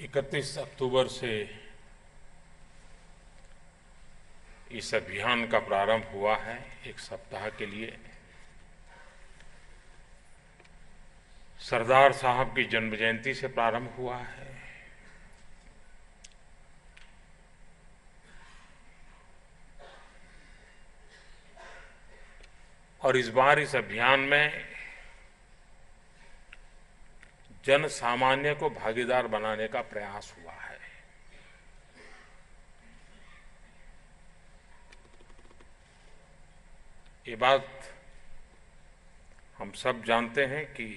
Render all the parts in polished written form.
31 अक्टूबर से इस अभियान का प्रारंभ हुआ है। एक सप्ताह के लिए सरदार साहब की जन्म जयंती से प्रारंभ हुआ है। और इस बार इस अभियान में जन सामान्य को भागीदार बनाने का प्रयास हुआ है। ये बात हम सब जानते हैं कि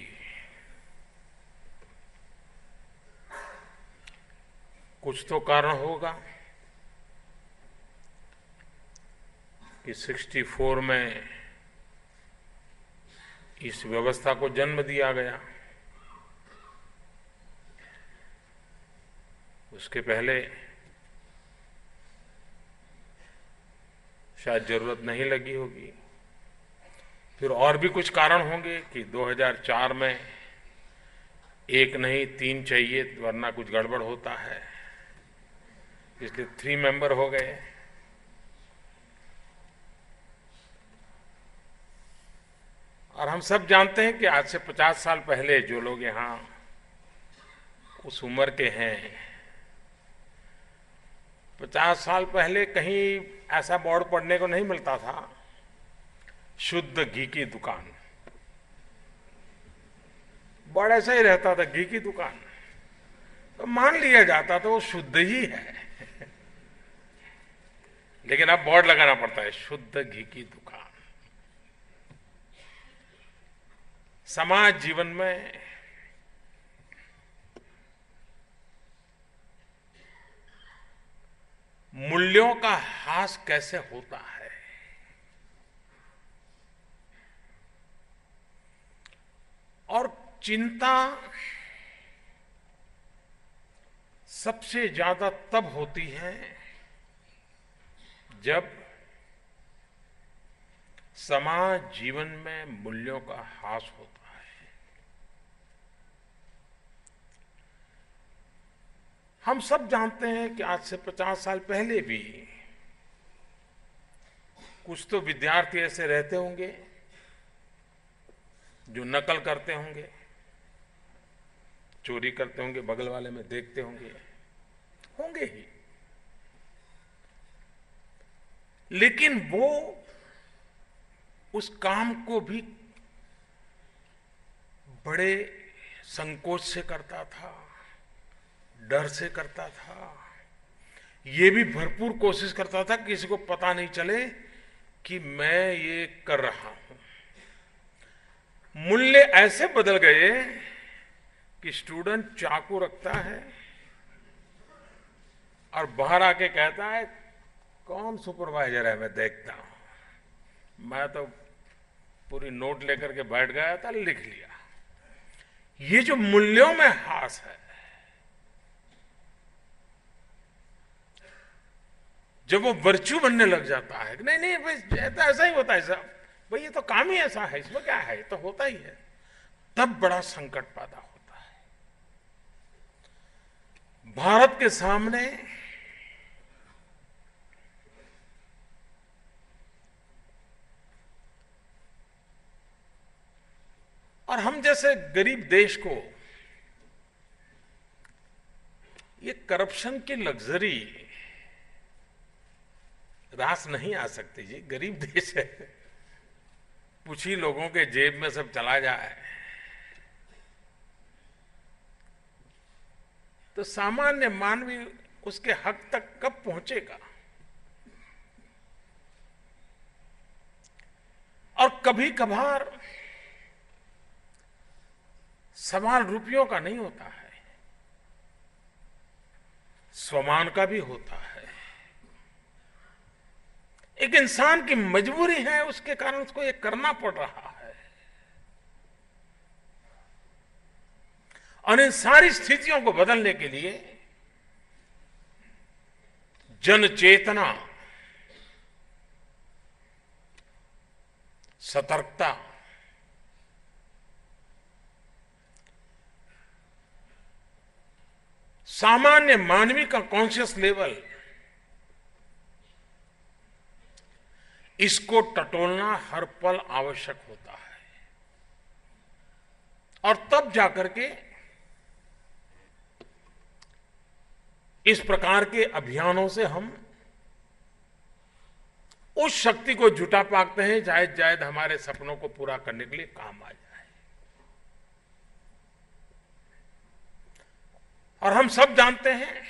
कुछ तो कारण होगा कि 64 में इस व्यवस्था को जन्म दिया गया। उसके पहले शायद जरूरत नहीं लगी होगी। फिर और भी कुछ कारण होंगे कि 2004 में एक नहीं 3 चाहिए, वरना कुछ गड़बड़ होता है, इसलिए 3 मेंबर हो गए। और हम सब जानते हैं कि आज से 50 साल पहले जो लोग यहाँ उस उम्र के हैं, 50 साल पहले कहीं ऐसा बोर्ड पढ़ने को नहीं मिलता था, शुद्ध घी की दुकान। बोर्ड ऐसा ही रहता था, घी की दुकान, तो मान लिया जाता था वो शुद्ध ही है। लेकिन अब बोर्ड लगाना पड़ता है, शुद्ध घी की दुकान। समाज जीवन में मूल्यों का ह्रास कैसे होता है, और चिंता सबसे ज्यादा तब होती है जब समाज जीवन में मूल्यों का ह्रास होता है। हम सब जानते हैं कि आज से 50 साल पहले भी कुछ तो विद्यार्थी ऐसे रहते होंगे जो नकल करते होंगे, चोरी करते होंगे, बगल वाले में देखते होंगे ही। लेकिन वो उस काम को भी बड़े संकोच से करता था, डर से करता था। ये भी भरपूर कोशिश करता था किसी को पता नहीं चले कि मैं ये कर रहा हूं। मूल्य ऐसे बदल गए कि स्टूडेंट चाकू रखता है और बाहर आके कहता है कौन सुपरवाइजर है, मैं देखता हूं। मैं तो पूरी नोट लेकर के बैठ गया था, लिख लिया। ये जो मूल्यों में ह्रास है, जब वो वर्च्यू बनने लग जाता है कि नहीं भाई ऐसा ही होता है साहब, भाई ये तो काम ही ऐसा है, इसमें क्या है, ये तो होता ही है, तब बड़ा संकट पैदा होता है। भारत के सामने और हम जैसे गरीब देश को ये करप्शन की लग्जरी रास नहीं आ सकती जी। गरीब देश है, कुछ ही लोगों के जेब में सब चला जाए तो सामान्य मानवी उसके हक तक कब पहुंचेगा। और कभी कभार सवाल रुपयों का नहीं होता है, स्वमान का भी होता है। एक इंसान की मजबूरी है, उसके कारण उसको ये करना पड़ रहा है। और इन सारी स्थितियों को बदलने के लिए जन चेतना, सतर्कता, सामान्य मानवी का कॉन्शियस लेवल, इसको टटोलना हर पल आवश्यक होता है। और तब जाकर के इस प्रकार के अभियानों से हम उस शक्ति को जुटा पाते हैं शायद शायद हमारे सपनों को पूरा करने के लिए काम आ जाए। और हम सब जानते हैं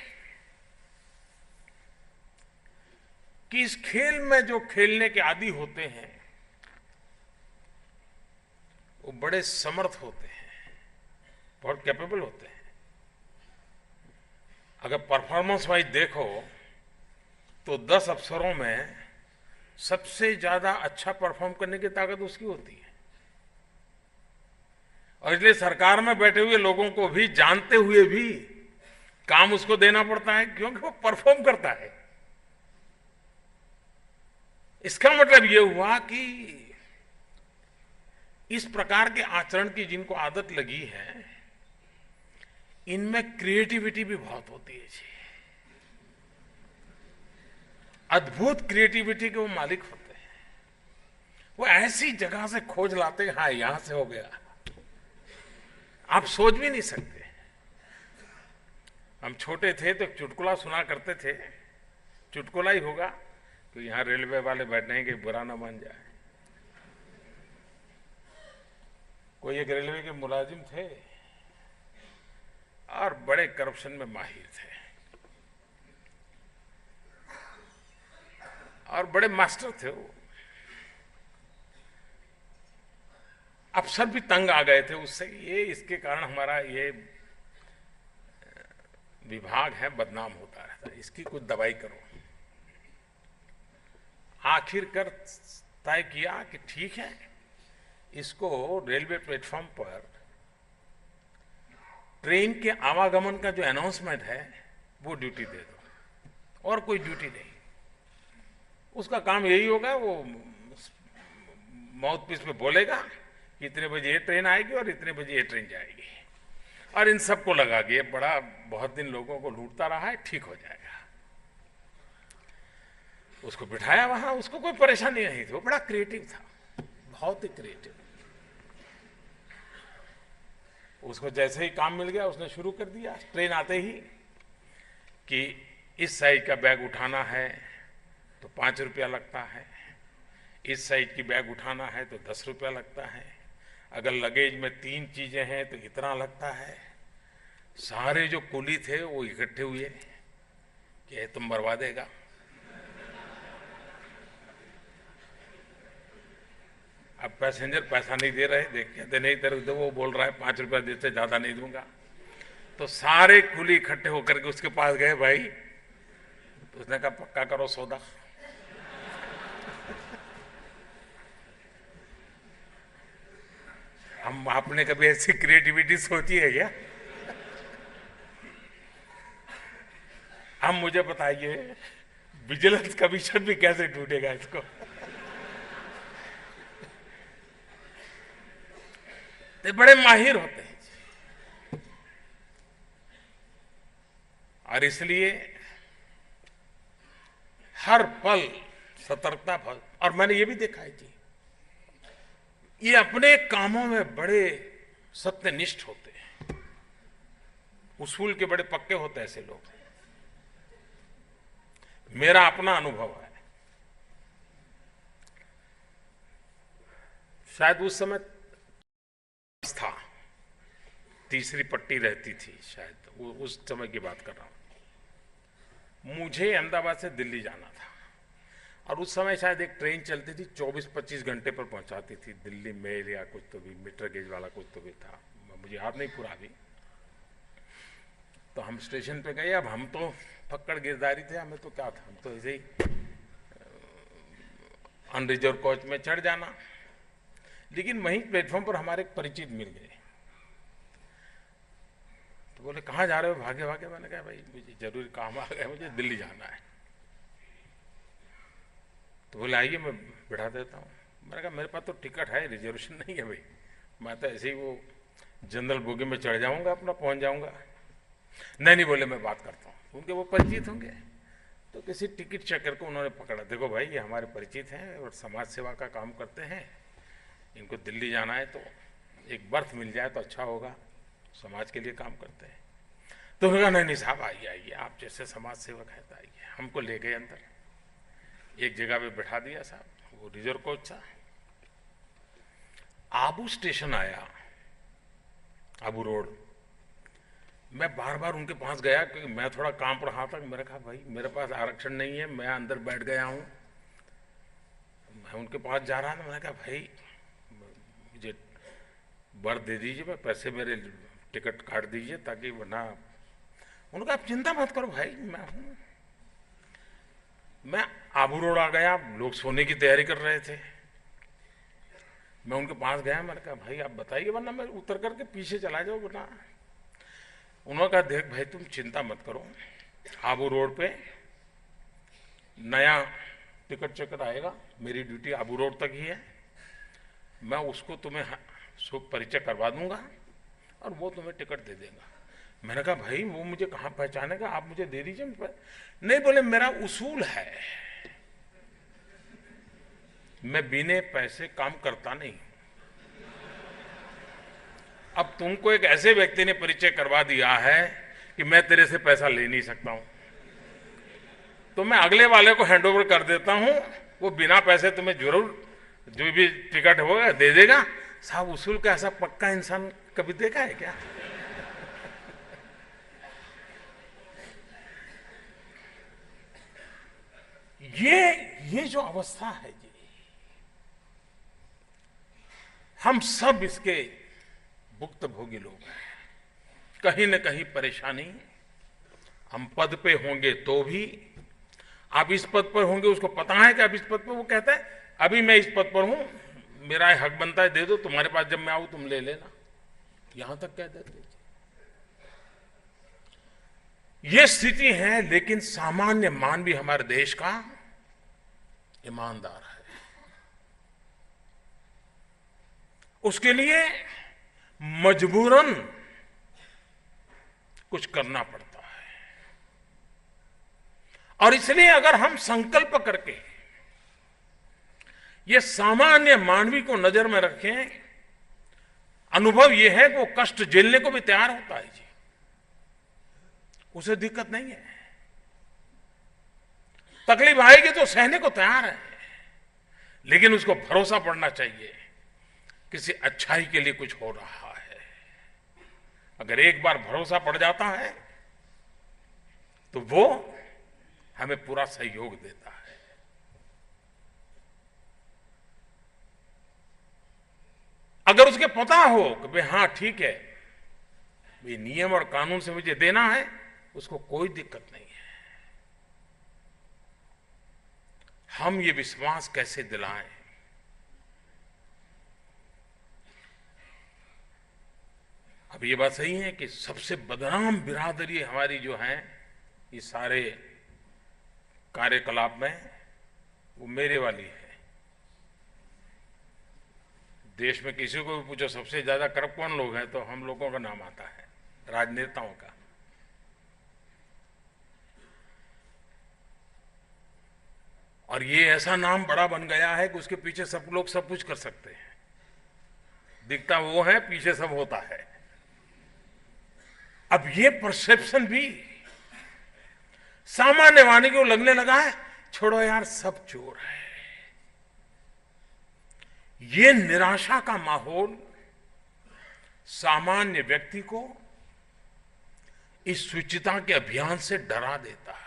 कि इस खेल में जो खेलने के आदी होते हैं वो बड़े समर्थ होते हैं, बहुत कैपेबल होते हैं। अगर परफॉर्मेंस वाइज देखो तो 10 अफसरों में सबसे ज्यादा अच्छा परफॉर्म करने की ताकत उसकी होती है। और इसलिए सरकार में बैठे हुए लोगों को भी जानते हुए भी काम उसको देना पड़ता है, क्योंकि वो परफॉर्म करता है। इसका मतलब ये हुआ कि इस प्रकार के आचरण की जिनको आदत लगी है, इनमें क्रिएटिविटी भी बहुत होती है जी। अद्भुत क्रिएटिविटी के वो मालिक होते हैं। वो ऐसी जगह से खोज लाते हैं, हाँ यहां से हो गया, आप सोच भी नहीं सकते। हम छोटे थे तो चुटकुला सुना करते थे, चुटकुला ही होगा तो यहां रेलवे वाले बैठे हैं कि बुरा ना मान जाए। कोई एक रेलवे के मुलाजिम थे और बड़े करप्शन में माहिर थे और बड़े मास्टर थे वो। अफसर भी तंग आ गए थे उससे, ये इसके कारण हमारा ये विभाग है बदनाम होता रहता है, इसकी कुछ दवाई करो। आखिरकार तय किया कि ठीक है, इसको रेलवे प्लेटफॉर्म पर ट्रेन के आवागमन का जो अनाउंसमेंट है वो ड्यूटी दे दो, और कोई ड्यूटी नहीं। उसका काम यही होगा, वो माउथ पीस पे बोलेगा कि इतने बजे ये ट्रेन आएगी और इतने बजे ये ट्रेन जाएगी, और इन सबको लगा कि ये बड़ा बहुत दिन लोगों को लूटता रहा है, ठीक हो जाएगा। उसको बिठाया वहां, उसको कोई परेशानी नहीं थी, वो बड़ा क्रिएटिव था, बहुत ही क्रिएटिव। उसको जैसे ही काम मिल गया उसने शुरू कर दिया, ट्रेन आते ही कि इस साइज का बैग उठाना है तो 5 रुपया लगता है, इस साइज की बैग उठाना है तो 10 रुपया लगता है, अगर लगेज में 3 चीजें हैं तो इतना लगता है। सारे जो कुली थे वो इकट्ठे हुए कि तुम मरवा देगा। अब पैसेंजर पैसा नहीं दे रहे, देख कहते नहीं तेरे तो वो बोल रहा है 5 रुपया देते, ज्यादा नहीं दूंगा। तो सारे कुली इकट्ठे होकर के उसके पास गए, भाई तो उसने कहा पक्का करो सौदा। हम आपने कभी ऐसी क्रिएटिविटी सोची है क्या? हम मुझे बताइए विजिलेंस कमीशन भी कैसे ढूंढेगा इसको? तो बड़े माहिर होते हैं और इसलिए हर पल सतर्कता भर। और मैंने ये भी देखा है जी, ये अपने कामों में बड़े सत्यनिष्ठ होते हैं, उसूल के बड़े पक्के होते हैं ऐसे लोग। मेरा अपना अनुभव है, शायद उस समय था, तीसरी पट्टी रहती थी शायद, वो उस समय की बात कर रहा हूं। मुझे अहमदाबाद से दिल्ली जाना था और उस समय शायद एक ट्रेन चलती थी 24-25 घंटे पर पहुंचाती थी दिल्ली मेल या कुछ तो भी, मीटर गेज वाला कुछ तो भी था, मुझे याद नहीं पूरा भी। तो हम स्टेशन पे गए। अब हम तो फक्कड़ गिरदारी थे, हमें तो क्या था, हम तो ऐसे ही अनरिजर्व कोच में चढ़ जाना। लेकिन वहीं प्लेटफॉर्म पर हमारे एक परिचित मिल गए, तो बोले कहाँ जा रहे हो? भागे भागे। मैंने कहा भाई मुझे जरूरी काम आ गया, मुझे दिल्ली जाना है। तो बोले आइए मैं बिठा देता हूँ। मैंने कहा मेरे पास तो टिकट है, रिजर्वेशन नहीं है भाई, मैं तो ऐसे ही वो जनरल बोगी में चढ़ जाऊंगा, अपना पहुंच जाऊंगा। नहीं बोले मैं बात करता हूँ, उनके वो परिचित होंगे। तो किसी टिकट चेकर को उन्होंने पकड़ा, देखो भाई ये हमारे परिचित हैं और समाज सेवा का काम करते हैं, इनको दिल्ली जाना है तो एक बर्थ मिल जाए तो अच्छा होगा, समाज के लिए काम करते हैं। तो उन्होंने कहा नहीं साहब आइए आइए, आप जैसे समाज सेवक हैं तो आइए। हमको ले गए अंदर, एक जगह पे बैठा दिया साहब, वो रिजर्व कोच था। आबू स्टेशन आया, आबू रोड, मैं बार बार उनके पास गया क्योंकि मैं थोड़ा काम पर रहा था। मैंने कहा भाई मेरे पास आरक्षण नहीं है, मैं अंदर बैठ गया हूँ। मैं उनके पास जा रहा था, मैंने कहा भाई मुझे बर्थ दे दीजिए, मैं पैसे मेरे टिकट काट दीजिए ताकि वरना। उन्होंने कहा आप चिंता मत करो भाई मैं हूँ। मैं आबू रोड आ गया, लोग सोने की तैयारी कर रहे थे। मैं उनके पास गया, मैंने कहा भाई आप बताइए वरना मैं उतर करके पीछे चला जाऊँ वरना। उन्होंने कहा देख भाई तुम चिंता मत करो, आबू रोड पे नया टिकट चेकर आएगा, मेरी ड्यूटी आबू रोड तक ही है, मैं उसको तुम्हें परिचय करवा दूंगा और वो तुम्हें टिकट दे देगा। मैंने कहा भाई वो मुझे कहाँ पहचानेगा, आप मुझे दे दीजिए। नहीं बोले मेरा उसूल है, मैं बिना पैसे काम करता नहीं। अब तुमको एक ऐसे व्यक्ति ने परिचय करवा दिया है कि मैं तेरे से पैसा ले नहीं सकता हूं, तो मैं अगले वाले को हैंडओवर कर देता हूं, वो बिना पैसे तुम्हें जरूर जो भी टिकट होगा दे देगा। साहब उसूल का ऐसा पक्का इंसान कभी देखा है क्या? ये जो अवस्था है जी, हम सब इसके भुक्तभोगी लोग हैं। कहीं न कहीं परेशानी, हम पद पे होंगे तो भी, आप इस पद पर होंगे उसको पता है कि आप इस पद पर, वो कहता है अभी मैं इस पद पर हूं, मेरा हक बनता है दे दो, तुम्हारे पास जब मैं आऊं तुम ले लेना, यहां तक कह देते। ये स्थिति है, लेकिन सामान्य मानवी हमारे देश का ईमानदार है, उसके लिए मजबूरन कुछ करना पड़ता है। और इसलिए अगर हम संकल्प करके ये सामान्य मानवी को नजर में रखें, अनुभव यह है कि वो कष्ट झेलने को भी तैयार होता है जी, उसे दिक्कत नहीं है। तकलीफ आएगी तो सहने को तैयार है, लेकिन उसको भरोसा पड़ना चाहिए किसी अच्छाई के लिए कुछ हो रहा है। अगर एक बार भरोसा पड़ जाता है तो वो हमें पूरा सहयोग देता है। अगर उसके पता हो कि भाई हाँ ठीक है, भाई नियम और कानून से मुझे देना है, उसको कोई दिक्कत नहीं है। हम ये विश्वास कैसे दिलाएं? अब ये बात सही है कि सबसे बदनाम बिरादरी हमारी जो है ये सारे कार्यकलाप में, वो मेरे वाली है। देश में किसी को भी पूछो सबसे ज्यादा करप्ट कौन लोग हैं, तो हम लोगों का नाम आता है, राजनेताओं का। और ये ऐसा नाम बड़ा बन गया है कि उसके पीछे सब लोग सब कुछ कर सकते हैं, दिखता वो है, पीछे सब होता है। अब ये परसेप्शन भी सामान्य वाणी को लगने लगा है, छोड़ो यार सब चोर है। ये निराशा का माहौल सामान्य व्यक्ति को इस शुचिता के अभियान से डरा देता है।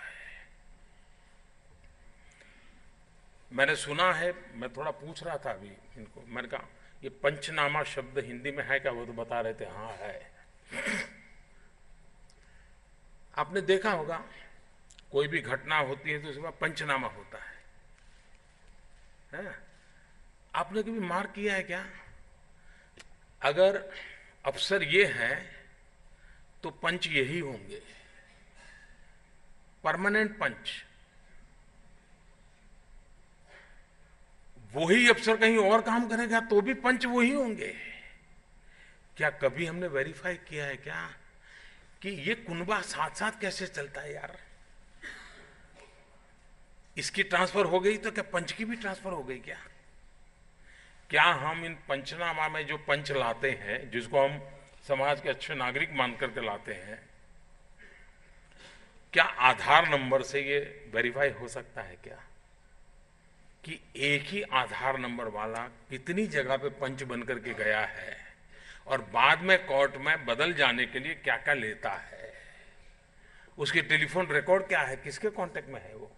मैंने सुना है, मैं थोड़ा पूछ रहा था अभी इनको, मैंने कहा ये पंचनामा शब्द हिंदी में है क्या? वो तो बता रहे थे हाँ है। आपने देखा होगा कोई भी घटना होती है तो उसके बाद पंचनामा होता है? आपने कभी मार्क किया है क्या? अगर अफसर ये है तो पंच यही होंगे, परमानेंट पंच। वही अफसर कहीं और काम करेगा तो भी पंच वही होंगे। क्या कभी हमने वेरीफाई किया है क्या कि ये कुनबा साथ साथ कैसे चलता है यार। इसकी ट्रांसफर हो गई तो क्या पंच की भी ट्रांसफर हो गई क्या? क्या हम इन पंचनामा में जो पंच लाते हैं, जिसको हम समाज के अच्छे नागरिक मान करके लाते हैं, क्या आधार नंबर से ये वेरीफाई हो सकता है क्या कि एक ही आधार नंबर वाला कितनी जगह पे पंच बन करके गया है और बाद में कोर्ट में बदल जाने के लिए क्या क्या लेता है, उसके टेलीफोन रिकॉर्ड क्या है, किसके कांटेक्ट में है वो?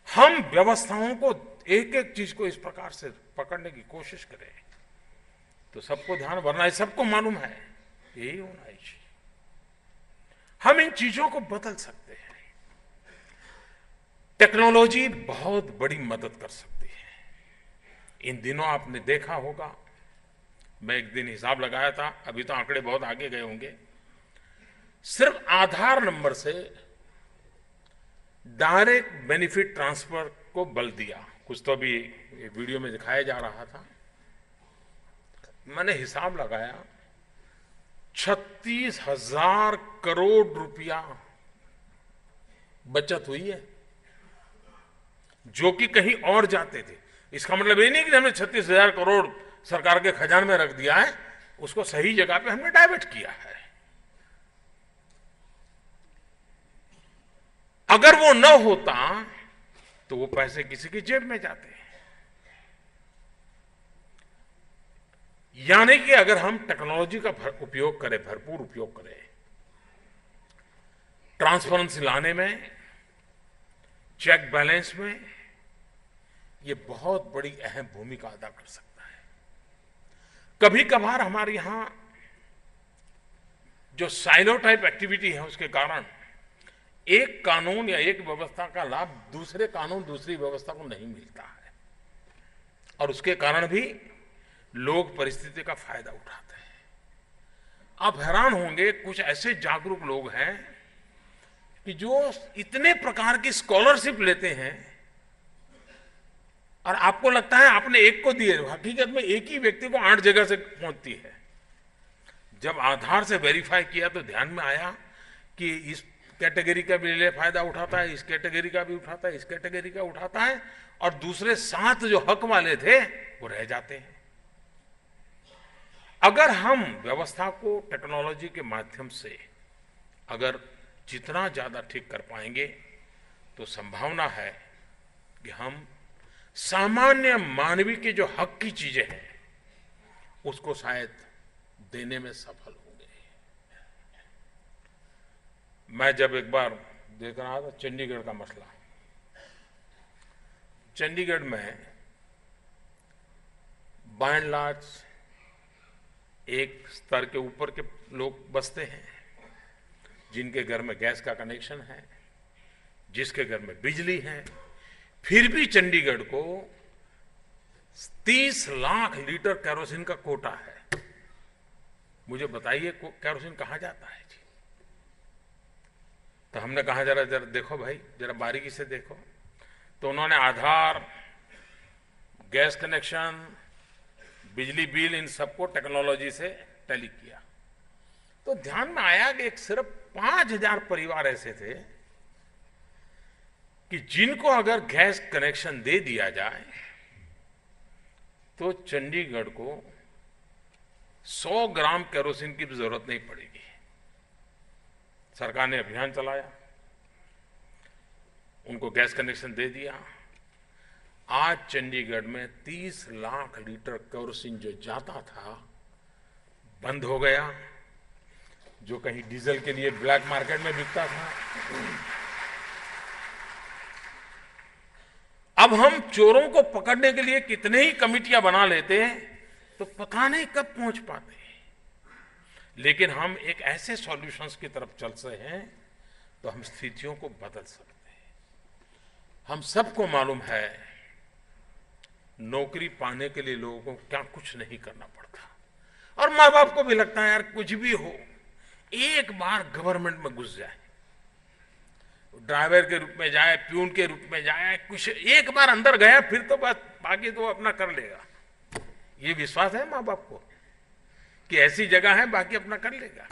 हम व्यवस्थाओं को एक एक चीज को इस प्रकार से पकड़ने की कोशिश करें तो सबको ध्यान, वरना सबको मालूम है यही होना चाहिए। हम इन चीजों को बदल सकते हैं। टेक्नोलॉजी बहुत बड़ी मदद कर सकती है। इन दिनों आपने देखा होगा, मैं एक दिन हिसाब लगाया था, अभी तो आंकड़े बहुत आगे गए होंगे, सिर्फ आधार नंबर से डायरेक्ट बेनिफिट ट्रांसफर को बल दिया। कुछ तो अभी वीडियो में दिखाया जा रहा था, मैंने हिसाब लगाया 36,000 करोड़ रुपया बचत हुई है, जो कि कहीं और जाते थे। इसका मतलब ये नहीं कि हमने 36,000 करोड़ सरकार के खजाने में रख दिया है, उसको सही जगह पे हमने डाइवर्ट किया है। अगर वो न होता तो वो पैसे किसी की जेब में जाते। यानी कि अगर हम टेक्नोलॉजी का उपयोग करें, भरपूर उपयोग करें, ट्रांसपेरेंसी लाने में, चेक बैलेंस में, ये बहुत बड़ी अहम भूमिका अदा कर सकता है। कभी कभार हमारे यहां जो साइलो टाइप एक्टिविटी है, उसके कारण एक कानून या एक व्यवस्था का लाभ दूसरे कानून, दूसरी व्यवस्था को नहीं मिलता है, और उसके कारण भी लोग परिस्थिति का फायदा उठाते हैं। आप हैरान होंगे, कुछ ऐसे जागरूक लोग हैं कि जो इतने प्रकार की स्कॉलरशिप लेते हैं और आपको लगता है आपने एक को दिए, हकीकत में एक ही व्यक्ति को 8 जगह से पहुंचती है। जब आधार से वेरीफाई किया तो ध्यान में आया कि इस कैटेगरी का भी ले फायदा उठाता है, इस कैटेगरी का भी उठाता है, इस कैटेगरी का उठाता है, और दूसरे 7 जो हक वाले थे वो रह जाते हैं। अगर हम व्यवस्था को टेक्नोलॉजी के माध्यम से अगर जितना ज्यादा ठीक कर पाएंगे तो संभावना है कि हम सामान्य मानवीय के जो हक की चीजें हैं उसको शायद देने में सफल होंगे। मैं जब एक बार देख रहा था चंडीगढ़ का मसला, चंडीगढ़ में बाय एंड लार्ज एक स्तर के ऊपर के लोग बसते हैं, जिनके घर में गैस का कनेक्शन है, जिसके घर में बिजली है, फिर भी चंडीगढ़ को 30 लाख लीटर केरोसिन का कोटा है। मुझे बताइए केरोसिन कहां जाता है जी? तो हमने कहा जरा जरा देखो भाई, जरा बारीकी से देखो। तो उन्होंने आधार, गैस कनेक्शन, बिजली बिल, इन सबको टेक्नोलॉजी से टैली किया। तो ध्यान में आया कि एक सिर्फ 5,000 परिवार ऐसे थे कि जिनको अगर गैस कनेक्शन दे दिया जाए तो चंडीगढ़ को 100 ग्राम केरोसिन की भी जरूरत नहीं पड़ेगी। सरकार ने अभियान चलाया, उनको गैस कनेक्शन दे दिया। आज चंडीगढ़ में 30 लाख लीटर केरोसिन जो जाता था बंद हो गया, जो कहीं डीजल के लिए ब्लैक मार्केट में बिकता था। अब हम चोरों को पकड़ने के लिए कितने ही कमिटियां बना लेते हैं तो पता नहीं कब पहुंच पाते। लेकिन हम एक ऐसे सॉल्यूशंस की तरफ चल रहे हैं तो हम स्थितियों को बदल सकते हैं। हम सबको मालूम है नौकरी पाने के लिए लोगों को क्या कुछ नहीं करना पड़ता, और माँ बाप को भी लगता है यार कुछ भी हो एक बार गवर्नमेंट में घुस जाए, ड्राइवर के रूप में जाए, प्यून के रूप में जाए, कुछ एक बार अंदर गया फिर तो बस बाकी तो अपना कर लेगा। ये विश्वास है माँ बाप को कि ऐसी जगह है, बाकी अपना कर लेगा।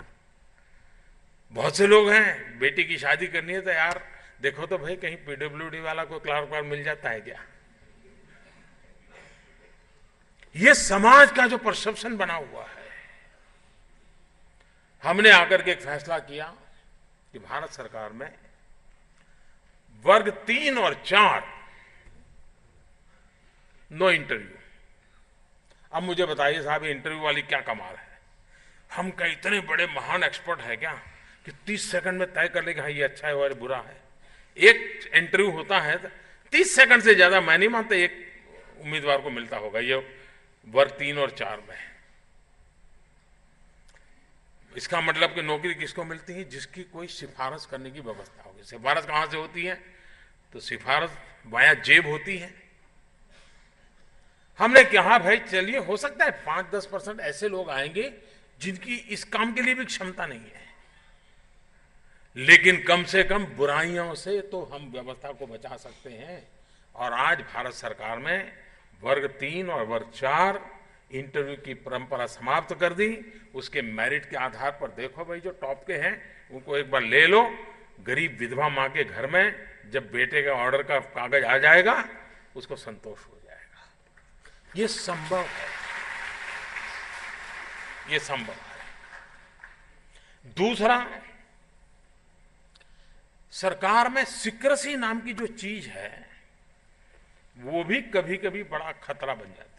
बहुत से लोग हैं, बेटी की शादी करनी है तो यार देखो तो भाई कहीं पीडब्ल्यूडी वाला कोई क्लर्क पर मिल जाता है क्या। ये समाज का जो परसेप्शन बना हुआ है। हमने आकर के एक फैसला किया कि भारत सरकार में वर्ग 3 और 4 नो इंटरव्यू। अब मुझे बताइए साहब, ये इंटरव्यू वाली क्या कमाल है। हम क्या इतने बड़े महान एक्सपर्ट है क्या कि 30 सेकंड में तय कर ले कि हाँ ये अच्छा है और बुरा है। एक इंटरव्यू होता है 30 सेकंड से ज्यादा मैं नहीं मानता एक उम्मीदवार को मिलता होगा ये वर्ग 3 और 4 में। इसका मतलब कि नौकरी किसको मिलती है? जिसकी कोई सिफारिश करने की व्यवस्था होगी। सिफारिश कहां से होती है? तो सिफारिश वाया जेब होती है। हमने कहा भाई चलिए, हो सकता है 5-10% ऐसे लोग आएंगे जिनकी इस काम के लिए भी क्षमता नहीं है, लेकिन कम से कम बुराइयों से तो हम व्यवस्था को बचा सकते हैं। और आज भारत सरकार में वर्ग 3 और वर्ग 4 इंटरव्यू की परंपरा समाप्त कर दी। उसके मेरिट के आधार पर देखो भाई, जो टॉप के हैं उनको एक बार ले लो। गरीब विधवा मां के घर में जब बेटे का ऑर्डर का कागज आ जाएगा उसको संतोष हो जाएगा। ये संभव है, ये संभव है। दूसरा, सरकार में सीक्रेसी नाम की जो चीज है वो भी कभी कभी बड़ा खतरा बन जाती है।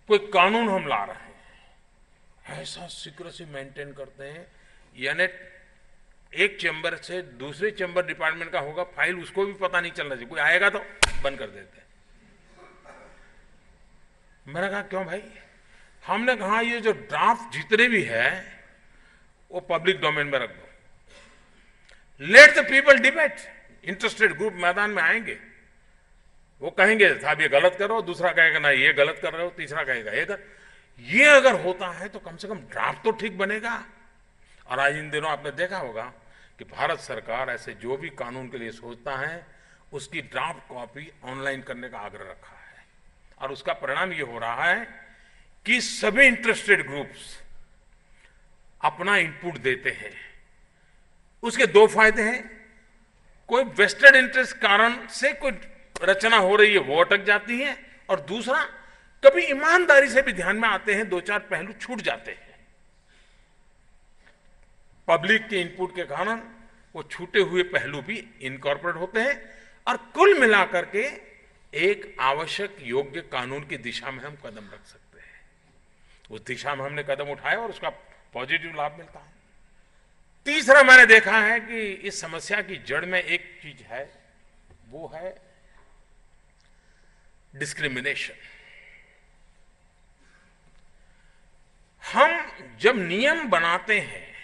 कोई कानून हम ला रहे हैं, ऐसा सीक्रेसी मेंटेन करते हैं, यानी एक चैम्बर से दूसरे चैम्बर डिपार्टमेंट का होगा फाइल, उसको भी पता नहीं चलना चाहिए। कोई आएगा तो बंद कर देते हैं। मैंने कहा क्यों भाई? हमने कहा ये जो ड्राफ्ट जितने भी है वो पब्लिक डोमेन में रख दो, let the people debate. Interested group मैदान में आएंगे, वो कहेंगे साहब ये गलत कर रहे हो, दूसरा कहेगा ना ये गलत कर रहे हो, तीसरा कहेगा ये अगर होता है तो कम से कम ड्राफ्ट तो ठीक बनेगा। और आज इन दिनों आपने देखा होगा कि भारत सरकार ऐसे जो भी कानून के लिए सोचता है उसकी ड्राफ्ट कॉपी ऑनलाइन करने का आग्रह रखा है। और उसका परिणाम ये हो रहा है कि सभी इंटरेस्टेड ग्रुप्स अपना इनपुट देते हैं। उसके दो फायदे हैं, कोई वेस्टेड इंटरेस्ट कारण से कोई रचना हो रही है वो अटक जाती है, और दूसरा कभी ईमानदारी से भी ध्यान में आते हैं, 2-4 पहलू छूट जाते हैं। पब्लिक के इनपुट के कारण वो छूटे हुए पहलू भी इनकॉर्पोरेट होते हैं, और कुल मिलाकर के एक आवश्यक योग्य कानून की दिशा में हम कदम रख सकते हैं। उस दिशा में हमने कदम उठाया और उसका पॉजिटिव लाभ मिलता है। तीसरा, मैंने देखा है कि इस समस्या की जड़ में एक चीज है, वो है डिस्क्रिमिनेशन। हम जब नियम बनाते हैं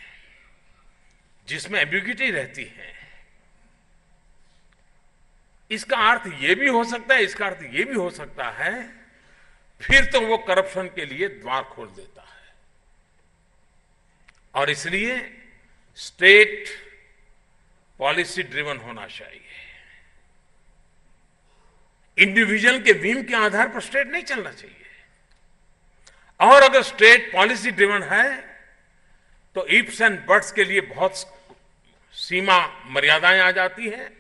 जिसमें एम्बिग्युइटी रहती है, इसका अर्थ यह भी हो सकता है, इसका अर्थ यह भी हो सकता है, फिर तो वो करप्शन के लिए द्वार खोल देता है। और इसलिए स्टेट पॉलिसी ड्रिवन होना चाहिए। इंडिविजुअल के विम के आधार पर स्टेट नहीं चलना चाहिए। और अगर स्टेट पॉलिसी ड्रिवन है तो इफ्स एंड बट्स के लिए बहुत सीमा मर्यादाएं आ जाती हैं,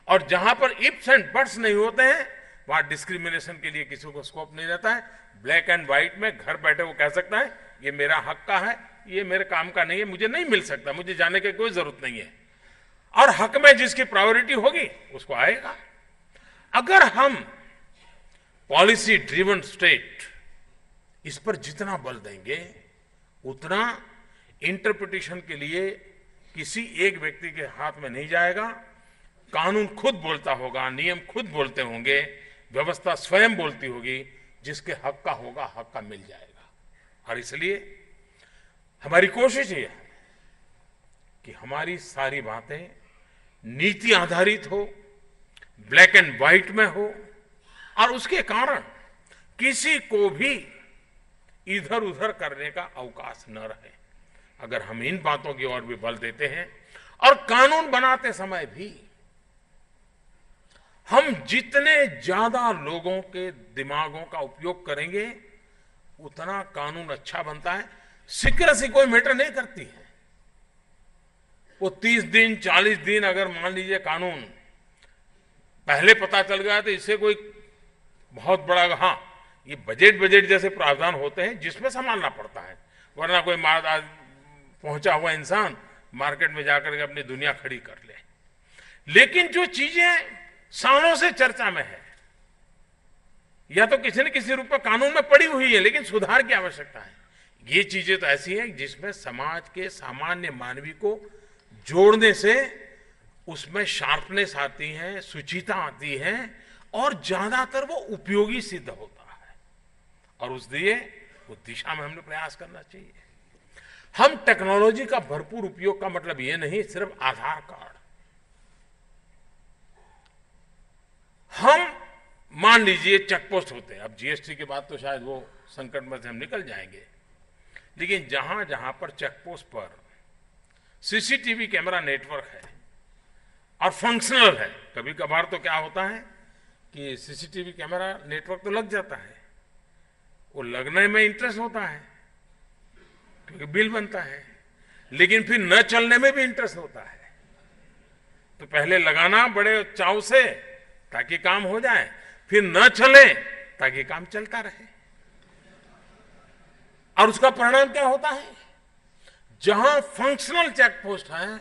और जहां पर इफ्स एंड बट्स नहीं होते हैं वहां डिस्क्रिमिनेशन के लिए किसी को स्कोप नहीं रहता है। ब्लैक एंड व्हाइट में घर बैठे वो कह सकता है ये मेरा हक का है, ये मेरे काम का नहीं है, मुझे नहीं मिल सकता, मुझे जाने की कोई जरूरत नहीं है। और हक में जिसकी प्रायोरिटी होगी उसको आएगा। अगर हम पॉलिसी ड्रिवन स्टेट इस पर जितना बल देंगे उतना इंटरप्रिटेशन के लिए किसी एक व्यक्ति के हाथ में नहीं जाएगा। कानून खुद बोलता होगा, नियम खुद बोलते होंगे, व्यवस्था स्वयं बोलती होगी, जिसके हक का होगा हक का मिल जाएगा। और इसलिए हमारी कोशिश ये है कि हमारी सारी बातें नीति आधारित हो, ब्लैक एंड व्हाइट में हो, और उसके कारण किसी को भी इधर उधर करने का अवकाश न रहे। अगर हम इन बातों की ओर भी बल देते हैं और कानून बनाते समय भी हम जितने ज्यादा लोगों के दिमागों का उपयोग करेंगे उतना कानून अच्छा बनता है। सिक्योरिटी कोई मैटर नहीं करती है। वो 30 दिन 40 दिन अगर मान लीजिए कानून पहले पता चल गया तो इससे कोई बहुत बड़ा, हाँ ये बजट जैसे प्रावधान होते हैं जिसमें संभालना पड़ता है, वरना कोई पहुंचा हुआ इंसान मार्केट में जाकर के अपनी दुनिया खड़ी कर ले। लेकिन जो चीजें सालों से चर्चा में है, या तो किसी न किसी रूप में कानून में पड़ी हुई है, लेकिन सुधार की आवश्यकता है, ये चीजें तो ऐसी हैं जिसमें समाज के सामान्य मानवी को जोड़ने से उसमें शार्पनेस आती है, सुचिता आती है, और ज्यादातर वो उपयोगी सिद्ध होता है। और उस दिशा में हमने प्रयास करना चाहिए। हम टेक्नोलॉजी का भरपूर उपयोग का मतलब ये नहीं सिर्फ आधार कार्ड। हम मान लीजिए चेक पोस्ट होते हैं, अब जीएसटी के बाद तो शायद वो संकट में से हम निकल जाएंगे, लेकिन जहां जहां पर चेक पोस्ट पर सीसीटीवी कैमरा नेटवर्क है और फंक्शनल है, कभी कभार तो क्या होता है कि सीसीटीवी कैमरा नेटवर्क तो लग जाता है, वो लगने में इंटरेस्ट होता है क्योंकि बिल बनता है, लेकिन फिर न चलने में भी इंटरेस्ट होता है। तो पहले लगाना बड़े चाव से ताकि काम हो जाए, फिर न चले ताकि काम चलता रहे। और उसका परिणाम क्या होता है? जहां फंक्शनल चेक पोस्ट है,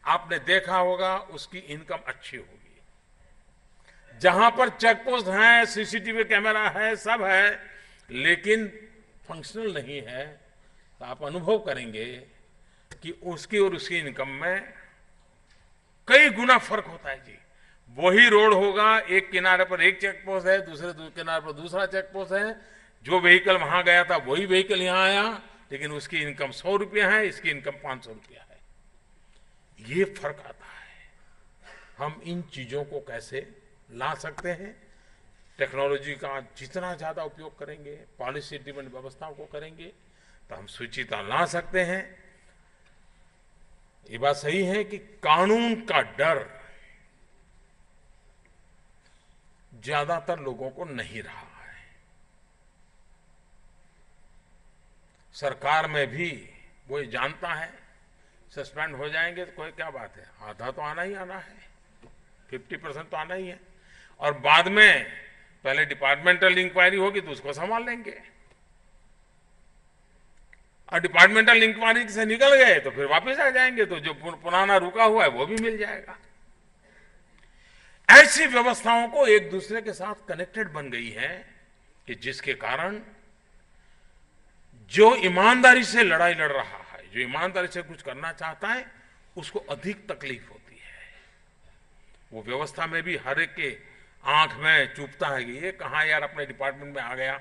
आपने देखा होगा उसकी इनकम अच्छी होगी। जहां पर चेक पोस्ट है, सीसीटीवी कैमरा है, सब है, लेकिन फंक्शनल नहीं है, तो आप अनुभव करेंगे कि उसकी और उसकी इनकम में कई गुना फर्क होता है जी। वही रोड होगा, एक किनारे पर एक चेक पोस्ट है, दूसरे किनारे पर दूसरा चेक पोस्ट है, जो व्हीकल वहां गया था वही व्हीकल यहां आया, लेकिन उसकी इनकम 100 रुपया है, इसकी इनकम 500 रुपया है। ये फर्क आता है। हम इन चीजों को कैसे ला सकते हैं? टेक्नोलॉजी का जितना ज्यादा उपयोग करेंगे, पॉलिसी ड्रिवन व्यवस्थाओं को करेंगे, तो हम सुचिता ला सकते हैं। ये बात सही है कि कानून का डर ज्यादातर लोगों को नहीं रहा है। सरकार में भी वो जानता है सस्पेंड हो जाएंगे तो कोई क्या बात है, आधा तो आना ही आना है, 50% तो आना ही है, और बाद में पहले डिपार्टमेंटल इंक्वायरी होगी तो उसको संभाल लेंगे, और डिपार्टमेंटल इंक्वायरी से निकल गए तो फिर वापस आ जाएंगे, तो जो पुराना रुका हुआ है वो भी मिल जाएगा। ऐसी व्यवस्थाओं को एक दूसरे के साथ कनेक्टेड बन गई है कि जिसके कारण जो ईमानदारी से लड़ाई लड़ रहा है, जो ईमानदारी से कुछ करना चाहता है, उसको अधिक तकलीफ होती है। वो व्यवस्था में भी हर एक के आंख में चुभता है कि ये कहां यार अपने डिपार्टमेंट में आ गया,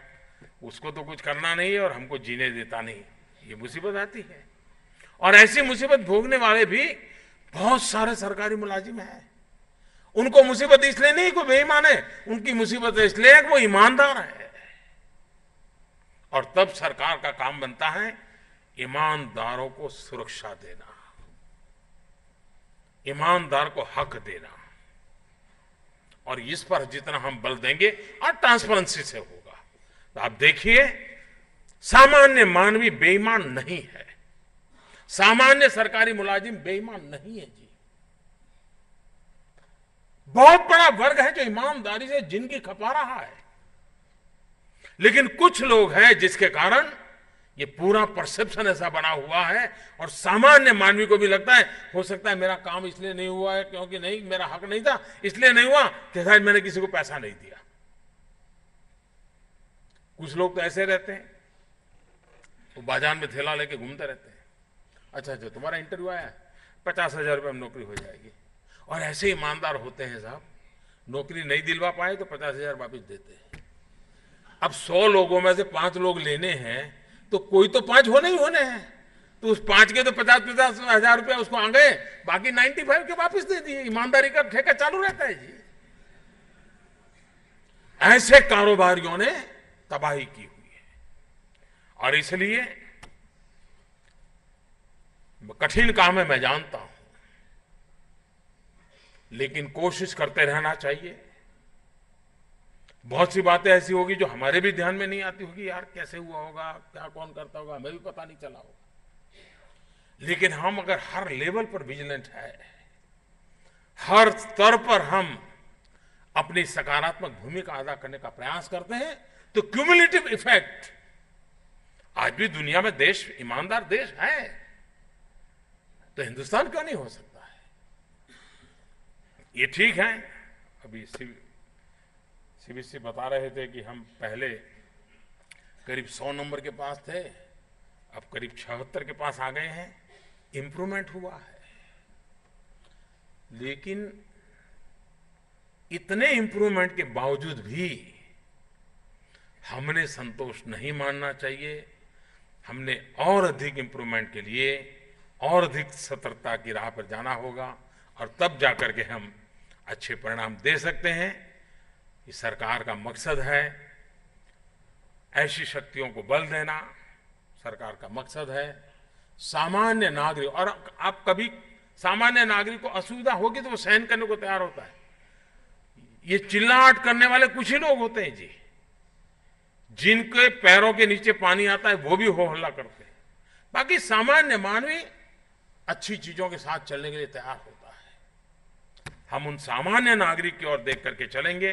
उसको तो कुछ करना नहीं है और हमको जीने देता नहीं, ये मुसीबत आती है। और ऐसी मुसीबत भोगने वाले भी बहुत सारे सरकारी मुलाजिम हैं। उनको मुसीबत इसलिए नहीं कोई बेईमान है, उनकी मुसीबत इसलिए कि वो ईमानदार है। और तब सरकार का काम बनता है ईमानदारों को सुरक्षा देना, ईमानदार को हक देना, और इस पर जितना हम बल देंगे और ट्रांसपेरेंसी से होगा, तो आप देखिए सामान्य मानवी बेईमान नहीं है, सामान्य सरकारी मुलाजिम बेईमान नहीं है जी। बहुत बड़ा वर्ग है जो ईमानदारी से जिंदगी खपा रहा है, लेकिन कुछ लोग हैं जिसके कारण ये पूरा परसेप्शन ऐसा बना हुआ है, और सामान्य मानवी को भी लगता है हो सकता है मेरा काम इसलिए नहीं हुआ है क्योंकि नहीं मेरा हक नहीं था, इसलिए नहीं हुआ कि शायद मैंने किसी को पैसा नहीं दिया। कुछ लोग तो ऐसे रहते हैं, वो बाजार में थैला लेके घूमते रहते हैं, अच्छा तुम्हारा इंटरव्यू आया, 50,000 रुपये में नौकरी हो जाएगी। और ऐसे ईमानदार होते हैं साहब, नौकरी नहीं दिलवा पाए तो 50,000 वापिस देते हैं। अब 100 लोगों में से 5 लोग लेने हैं, तो कोई तो 5 होने ही होने हैं, तो उस 5 के तो 50,000 रुपया उसको आ गए, बाकी 95 के वापिस दे दिए। ईमानदारी का ठेका चालू रहता है जी। ऐसे कारोबारियों ने तबाही की हुई है, और इसलिए कठिन काम है, मैं जानता हूं, लेकिन कोशिश करते रहना चाहिए। बहुत सी बातें ऐसी होगी जो हमारे भी ध्यान में नहीं आती होगी, यार कैसे हुआ होगा, क्या कौन करता होगा, हमें भी पता नहीं चला होगा। लेकिन हम अगर हर लेवल पर विजिलेंट है, हर स्तर पर हम अपनी सकारात्मक भूमिका अदा करने का प्रयास करते हैं, तो क्यूमुलेटिव इफेक्ट, आज भी दुनिया में देश ईमानदार देश है, तो हिंदुस्तान क्यों नहीं हो सकता है? ये ठीक है। अभी सीबीसी बता रहे थे कि हम पहले करीब 100 नंबर के पास थे, अब करीब 76 के पास आ गए हैं। इंप्रूवमेंट हुआ है, लेकिन इतने इंप्रूवमेंट के बावजूद भी हमने संतोष नहीं मानना चाहिए। हमने और अधिक इंप्रूवमेंट के लिए और अधिक सतर्कता की राह पर जाना होगा, और तब जाकर के हम अच्छे परिणाम दे सकते हैं। कि सरकार का मकसद है ऐसी शक्तियों को बल देना, सरकार का मकसद है सामान्य नागरिक, और आप कभी सामान्य नागरिक को असुविधा होगी तो वो सहन करने को तैयार होता है। ये चिल्लाहट करने वाले कुछ ही लोग होते हैं जी, जिनके पैरों के नीचे पानी आता है वो भी हो हल्ला करते हैं। बाकी सामान्य मानवी अच्छी चीजों के साथ चलने के लिए तैयार होता है। हम उन सामान्य नागरिक की ओर देख करके चलेंगे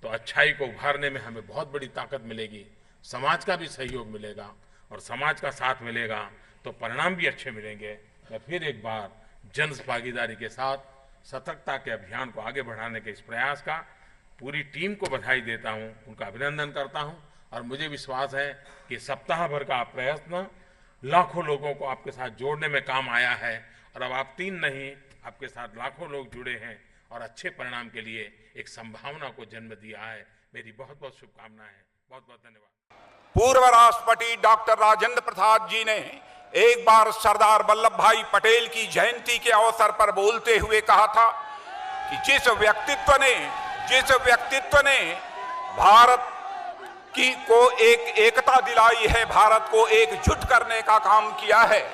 तो अच्छाई को उभारने में हमें बहुत बड़ी ताकत मिलेगी, समाज का भी सहयोग मिलेगा, और समाज का साथ मिलेगा तो परिणाम भी अच्छे मिलेंगे। मैं फिर एक बार जन भागीदारी के साथ सतर्कता के अभियान को आगे बढ़ाने के इस प्रयास का पूरी टीम को बधाई देता हूं, उनका अभिनंदन करता हूं, और मुझे विश्वास है कि सप्ताह भर का प्रयत्न लाखों लोगों को आपके साथ जोड़ने में काम आया है, और अब आप 3 नहीं, आपके साथ लाखों लोग जुड़े हैं और अच्छे परिणाम के लिए एक संभावना को जन्म दिया है। मेरी बहुत बहुत शुभकामनाएं हैं। बहुत बहुत धन्यवाद। पूर्व राष्ट्रपति डॉक्टर राजेंद्र प्रसाद जी ने एक बार सरदार वल्लभ भाई पटेल की जयंती के अवसर पर बोलते हुए कहा था कि जिस व्यक्तित्व ने भारत को एक एकता दिलाई है, भारत को एकजुट करने का काम किया है,